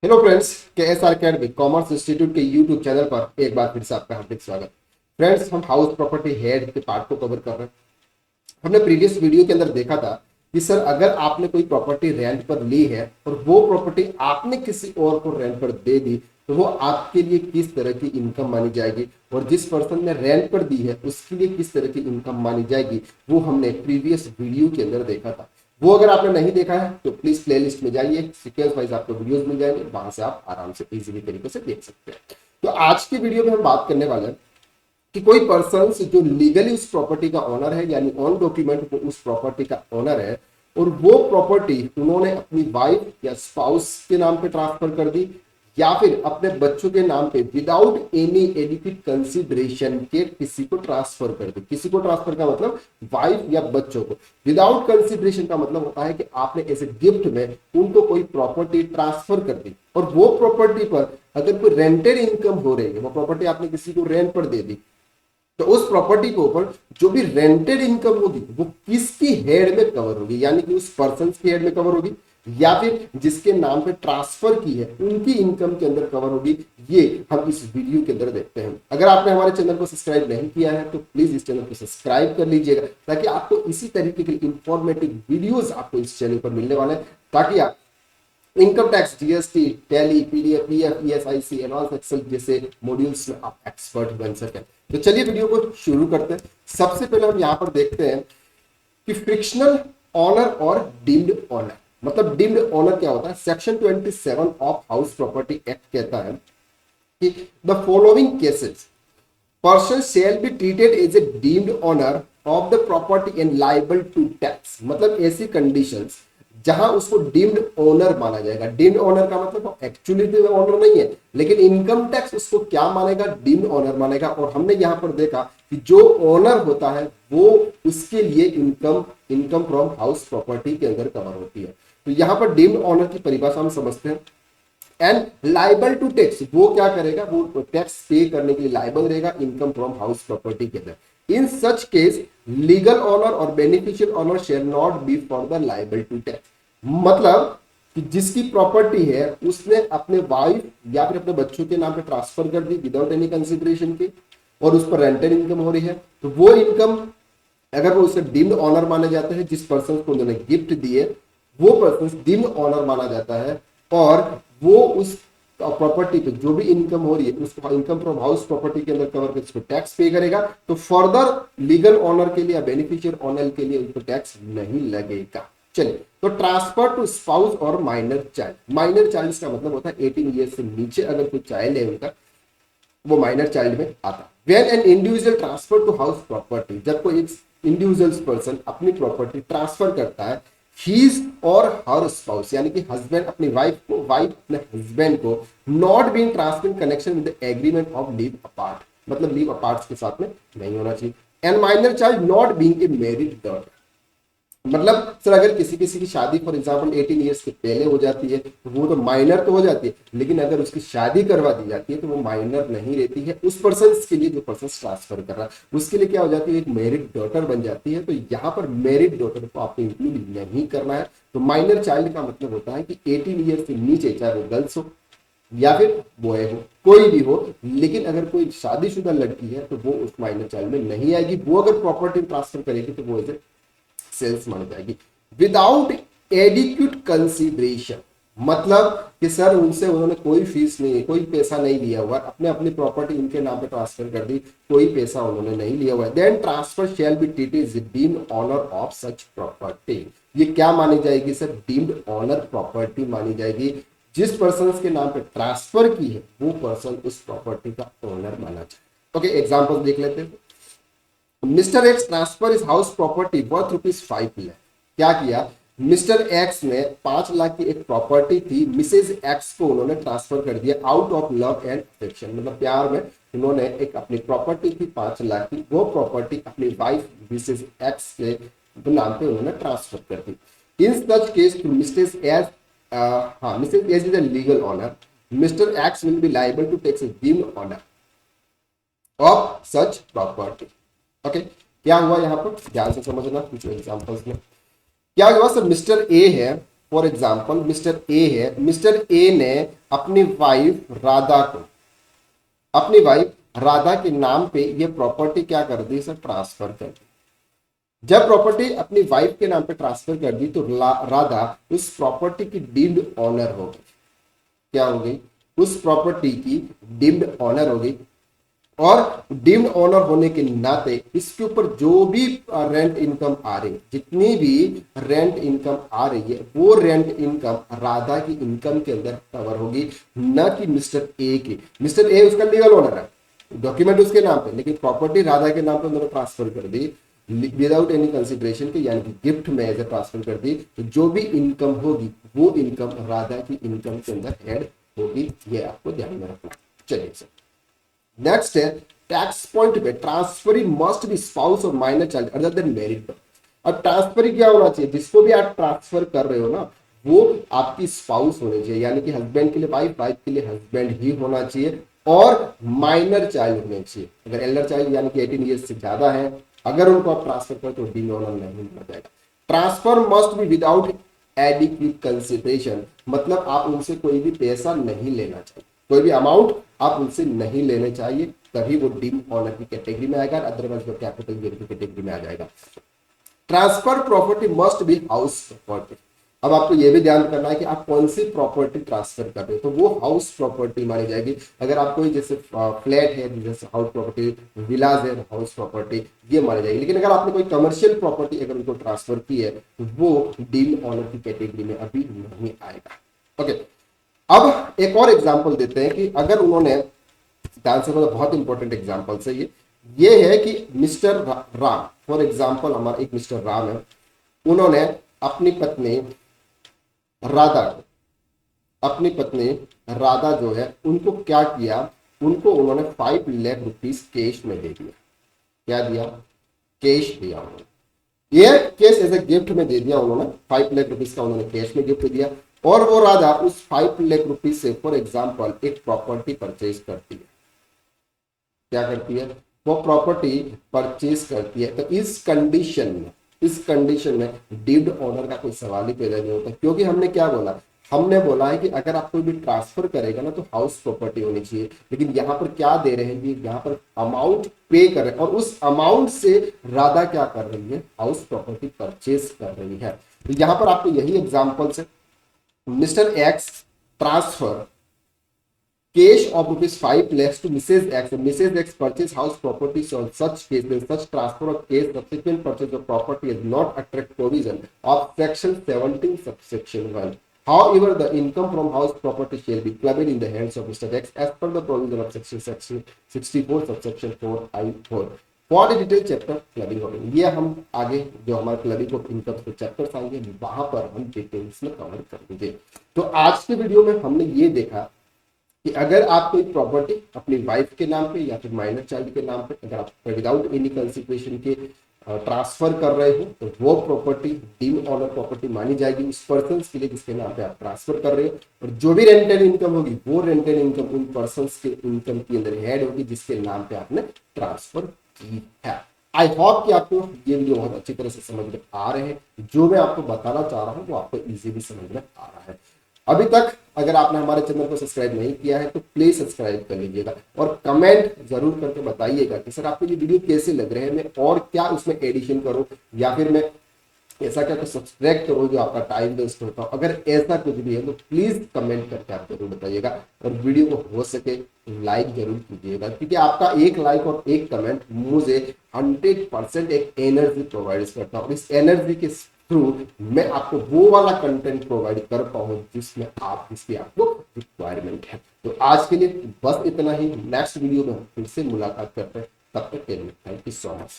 Hello friends, के S R academy commerce institute के YouTube channel पर एक बार फिर से आपका हार्दिक स्वागत। फ्रेंड्स, हम हाउस प्रॉपर्टी हेड के पार्ट को कवर कर रहे हैं। हमने प्रीवियस वीडियो के अंदर देखा था कि सर अगर आपने कोई प्रॉपर्टी रेंट पर ली है और वो प्रॉपर्टी आपने किसी और को रेंट पर दे दी तो वो आपके लिए किस तरह की इनकम मानी जाएगी, और जिस पर्सन ने रेंट पर दी है उसके लिए किस तरह की इनकम मानी जाएगी, वो हमने प्रीवियस वीडियो के अंदर देखा था। वो अगर आपने नहीं देखा है तो प्लीज प्लेलिस्ट में जाइए, सीक्वेंस वाइज आपको वीडियोस मिल जाएंगे, वहां से आप आराम से इजीली तरीके से देख सकते हैं। तो आज की वीडियो में हम बात करने वाले हैं कि कोई पर्सन जो लीगली उस प्रॉपर्टी का ओनर है, यानी ऑन डॉक्यूमेंट वो उस प्रॉपर्टी का ओनर है, और वो प्रॉपर्टी उन्होंने अपनी वाइफ या स्पाउस के नाम पे ट्रांसफर कर दी या फिर अपने बच्चों के नाम पे विदाउट एनी एडिक्वेट कंसिडरेशन के किसी को ट्रांसफर कर दी। किसी को ट्रांसफर का मतलब वाइफ या बच्चों को। विदाउट कंसिडरेशन का मतलब होता है कि आपने ऐसे गिफ्ट में उनको कोई प्रॉपर्टी ट्रांसफर कर दी, और वो प्रॉपर्टी पर अगर कोई रेंटेड इनकम हो रही है, वो प्रॉपर्टी आपने किसी को रेंट पर दे दी, तो उस प्रॉपर्टी के ऊपर जो भी रेंटेड इनकम होगी वो किसकी हेड में कवर होगी, यानी कि उस पर्सन की हेड में कवर होगी या फिर जिसके नाम पे ट्रांसफर की है उनकी इनकम के अंदर कवर होगी। ये हम इस वीडियो के अंदर देखते हैं। अगर आपने हमारे चैनल को सब्सक्राइब नहीं किया है तो प्लीज इस चैनल को सब्सक्राइब कर लीजिएगा, ताकि आपको इसी तरीके के इंफॉर्मेटिव वीडियोस आपको इस चैनल पर मिलने वाले हैं, ताकि आप income tax, GST, Tally, PDF, PF, ESIC, advance Excel जैसे मॉड्यूल्स में आप एक्सपर्ट बन सकें। तो चलिए वीडियो को शुरू करते हैं। सबसे पहले हम यहाँ पर देखते हैं कि फ्रिक्शनल ऑनर और डीम्ड ऑनर, मतलब डीम्ड ऑनर क्या होता है। Section 27 of house property act कहता है कि the following cases person shall be treated as a deemed owner of the property and liable to tax. मतलब ऐसी कंडीशंस जहां उसको डीम्ड ओनर माना जाएगा। डीम्ड ओनर का मतलब एक्चुअली ओनर नहीं है, लेकिन इनकम टैक्स उसको क्या मानेगा, डीम्ड ओनर मानेगा। और हमने यहां पर देखा कि जो ओनर होता है वो उसके लिए इनकम फ्रॉम हाउस प्रॉपर्टी के अंदर कवर होती है। तो यहां पर डीम्ड ओनर की परिभाषा हम समझते हैं। एंड लाइबल टू टैक्स, वो क्या करेगा, वो टैक्स पे करने के लिए लाइबल रहेगा इनकम फ्रॉम हाउस प्रॉपर्टी के अंदर। In such case legal owner और beneficial owner shall not be for the liable to tax. मतलब कि जिसकी प्रॉपर्टी है उसने अपने वाइफ या फिर अपने बच्चों के नाम पे ट्रांसफर कर दी विदाउट एनी कंसिडरेशन के, और उस पर रेंटेड इनकम हो रही है, तो वो इनकम अगर वो उसे डीम्ड ऑनर माने जाते हैं, जिस पर्सन को उन्होंने गिफ्ट दिए वो पर्सन डीम्ड ऑनर माना जाता है, और वो उस प्रॉपर्टी पे जो भी इनकम हो रही है उसको इनकम फ्रॉम हाउस प्रॉपर्टी के अंदर कवर करके टैक्स पे करेगा। तो फर्दर लीगल ऑनर के लिए, बेनिफिशियल ऑनर के लिए उनको टैक्स नहीं लगेगा। चलिए, तो ट्रांसफर टू स्पाउस और माइनर चाइल्ड। माइनर चाइल्ड का मतलब होता है 18 ईयर से नीचे अगर कोई चाइल्ड है उनका, वो माइनर चाइल्ड में आता है। When an individual transfer to house property, जब कोई एक इंडिविजुअल पर्सन अपनी प्रॉपर्टी ट्रांसफर करता है, हीज और हर स्पाउस यानी कि हस्बैंड अपनी वाइफ को, वाइफ अपने हस्बैंड को, not being transfer in connection with the agreement of leave apart, मतलब लीव अपार्ट के साथ में नहीं होना चाहिए। And minor child not being a married daughter, मतलब सर अगर किसी किसी की शादी फॉर एग्जांपल 18 ईयर्स के पहले हो जाती है तो वो तो माइनर तो हो जाती है, लेकिन अगर उसकी शादी करवा दी जाती है तो वो माइनर नहीं रहती है उस पर्सन के लिए, जो पर्सन ट्रांसफर कर रहा है उसके लिए क्या हो जाती है, एक मैरिड डॉटर बन जाती है। तो यहाँ पर मैरिड डॉटर को आपको इंक्लूड नहीं करना है। तो माइनर चाइल्ड का मतलब होता है कि 18 ईयर्स से नीचे, चाहे वो गर्ल्स हो या फिर बॉय हो, कोई भी हो, लेकिन अगर कोई शादीशुदा लड़की है तो वो उस माइनर चाइल्ड में नहीं आएगी। वो अगर प्रॉपर्टी ट्रांसफर करेगी तो वो एज सेल्स मानी जाएगी। विदाउट एडिक्वेट कंसिडरेशन, मतलब कि सर उनसे उन्होंने कोई फीस नहीं, कोई पैसा नहीं लिया हुआ, अपने अपनी प्रॉपर्टी उनके नाम पे ट्रांसफर कर दी, कोई पैसा उन्होंने नहीं लिया हुआ है, then transfer shall be treated as deemed owner of such property. ये क्या मानी जाएगी सर, डीम्ड ऑनर प्रॉपर्टी मानी जाएगी। जिस पर्सन के नाम पे ट्रांसफर की है वो पर्सन उस प्रॉपर्टी का ओनर माना जाए। ओके, एग्जांपल देख लेते हैं। Mister x transfer is house property worth ₹5 lakh. क्या किया, मिस्टर एक्स ने 5 लाख की एक प्रॉपर्टी थी, मिसेज एक्स को उन्होंने ट्रांसफर कर दिया out of love and affection, मतलब प्यार में उन्होंने एक अपनी प्रॉपर्टी थी 5 लाख की, वो प्रॉपर्टी अपनी वाइफ मिसेज एक्स के नाम पे उन्होंने ट्रांसफर कर दी। In such case to Mrs X, Mrs X is a legal owner, Mister X will be liable to tax deemed owner of such property. Okay, क्या हुआ यहाँ पर ध्यान से समझना कुछ एग्जांपल्स में। क्या हुआ सर, मिस्टर ए है, फॉर एग्जाम्पल मिस्टर ए है, मिस्टर ए ने अपनी वाइफ राधा के नाम पे ये प्रॉपर्टी क्या कर दी सर, ट्रांसफर कर दी। जब प्रॉपर्टी अपनी वाइफ के नाम पे ट्रांसफर कर दी तो राधा उस प्रॉपर्टी की डीम्ड ऑनर हो गई। क्या हो गई, उस प्रॉपर्टी की डीम्ड ऑनर हो गई। और डीम्ड ऑनर होने के नाते इसके ऊपर जो भी रेंट इनकम आ रही है, जितनी भी रेंट इनकम आ रही है, वो रेंट इनकम राधा की इनकम के अंदर कवर होगी, न कि मिस्टर ए की। मिस्टर ए उसका लीगल ओनर है, डॉक्यूमेंट उसके नाम पे, लेकिन प्रॉपर्टी राधा के नाम पे उन्होंने ट्रांसफर कर दी विदाउट एनी कंसिडरेशन के, यानी कि गिफ्ट में एज ए ट्रांसफर कर दी। तो जो भी इनकम होगी वो इनकम राधा की इनकम के अंदर ऐड होगी, ये आपको ध्यान में रखना। चलिए सर, नेक्स्ट है टैक्स पॉइंट पे ट्रांसफरी मस्ट बी स्पाउस और minor child other than married. अब ट्रांसफरी क्या होना चाहिए, जिसको भी आप ट्रांसफर कर रहे हो ना, वो आपकी स्पाउस होनी चाहिए, यानी कि हस्बैंड के लिए वाइफ, वाइफ के लिए हस्बैंड ही होना चाहिए, और माइनर चाइल्ड होने चाहिए। अगर एल्डर चाइल्ड यानी कि 18 ईयर्स से ज्यादा है, अगर उनको आप ट्रांसफर करो तो डीम्ड ऑनर नहीं माना जाएगा। Transfer must be without adequate consideration, मतलब आप उनसे कोई भी पैसा नहीं लेना चाहिए, कोई भी अमाउंट आप उनसे नहीं लेने चाहिए, तभी वो डीम्ड ऑनर की कैटेगरी में आएगा, अदरवाइज वो कैपिटल गेन की कैटेगरी में आ जाएगा। Transfer property must be house property. अब आपको यह भी ध्यान करना है कि आप कौन सी प्रॉपर्टी ट्रांसफर कर रहे हो, तो वो हाउस प्रॉपर्टी मानी जाएगी। अगर आप कोई जैसे फ्लैट है, जैसे हाउस प्रॉपर्टी, विलाज है, हाउस प्रॉपर्टी, ये मानी जाएगी। लेकिन अगर आपने कोई कमर्शियल प्रॉपर्टी अगर उनको ट्रांसफर की है, तो वो डीम्ड ऑनर की कैटेगरी में अभी नहीं आएगा। ओके, अब एक और एग्जाम्पल देते हैं कि अगर उन्होंने, ध्यान से, मतलब बहुत इंपॉर्टेंट एग्जाम्पल है ये है कि मिस्टर राम, फॉर एग्जाम्पल हमारा एक मिस्टर राम है, उन्होंने अपनी पत्नी राधा जो है उनको क्या किया, उनको उन्होंने 5 लाख रुपीस कैश में दे दिया। क्या दिया, कैश दिया उन्होंने, ये कैश एज ए गिफ्ट में दे दिया उन्होंने, 5 लाख रुपीस का उन्होंने कैश में गिफ्ट दिया। और वो राधा उस 5 लाख रुपीस से फॉर एग्जाम्पल एक प्रॉपर्टी परचेज करती है। क्या करती है, वो प्रॉपर्टी परचेज करती है। तो इस कंडीशन में डीम्ड ऑनर का कोई सवाल ही पैदा नहीं होता, क्योंकि हमने बोला है कि अगर आप कोई भी ट्रांसफर करेगा ना, तो हाउस प्रॉपर्टी होनी चाहिए। लेकिन यहाँ पर क्या दे रहे हैं जी, यहाँ पर अमाउंट पे कर रहे हैं, और उस अमाउंट से राधा क्या कर रही है, हाउस प्रॉपर्टी परचेज कर रही है। तो यहाँ पर आपको यही एग्जाम्पल है, mister x transfer cash of rupees 5 lakhs to Mrs. X. Mrs. X purchase house property on such case, then such transfer of case subsequent purchase of property is not attract provision of section 17 subsection 1. However, the income from house property shall be clubbed in the hands of Mr. X as per the provision of section 64 subsection 4I4. For detail chapter clubbing होगी, ये हम आगे जो हमारे clubbing of income के chapters आएंगे वहां पर हम डिटेल्स में कवर कर देंगे। तो आज के वीडियो में हमने ये देखा कि अगर आप कोई प्रॉपर्टी अपनी वाइफ के नाम पे या फिर माइनर चाइल्ड के नाम पे अगर आप विदाउट एनी कंसिडरेशन के ट्रांसफर कर रहे हो, तो वो प्रॉपर्टी डीम्ड ऑनर प्रॉपर्टी मानी जाएगी उस पर्सन के लिए जिसके नाम पे आप ट्रांसफर कर रहे हो। और जो भी रेंटल इनकम होगी, वो रेंटल इनकम उन पर्सन के इनकम के अंदर ऐड होगी जिसके नाम पे आपने ट्रांसफर की है। आई होप कि आपको ये वीडियो बहुत अच्छी तरह से समझ में आ रहे हैं, जो मैं आपको बताना चाह रहा हूँ वो आपको इजीली समझ में आ रहा है। अभी तक अगर आपने हमारे चैनल को सब्सक्राइब नहीं किया है तो प्लीज सब्सक्राइब कर लीजिएगा, और कमेंट जरूर करके बताइएगा कि सर आपको ये वीडियो कैसे लग रहे हैं, मैं और क्या उसमें एडिशन करूं, या फिर मैं ऐसा क्या कुछ सब्सट्रैक्ट करो जो आपका टाइम वेस्ट होता हो। अगर ऐसा कुछ भी है तो प्लीज कमेंट करके आप जरूर बताइएगा, और वीडियो को हो सके लाइक जरूर कीजिएगा, क्योंकि आपका एक लाइक और एक कमेंट मुझे 100% एक एनर्जी प्रोवाइड करता है, और इस एनर्जी के थ्रू मैं आपको वो वाला कंटेंट प्रोवाइड कर पाऊँ जिसकी आपको रिक्वायरमेंट है। तो आज के लिए बस इतना ही, नेक्स्ट वीडियो में फिर से मुलाकात करते हैं, तब तक के लिए थैंक यू सो मच।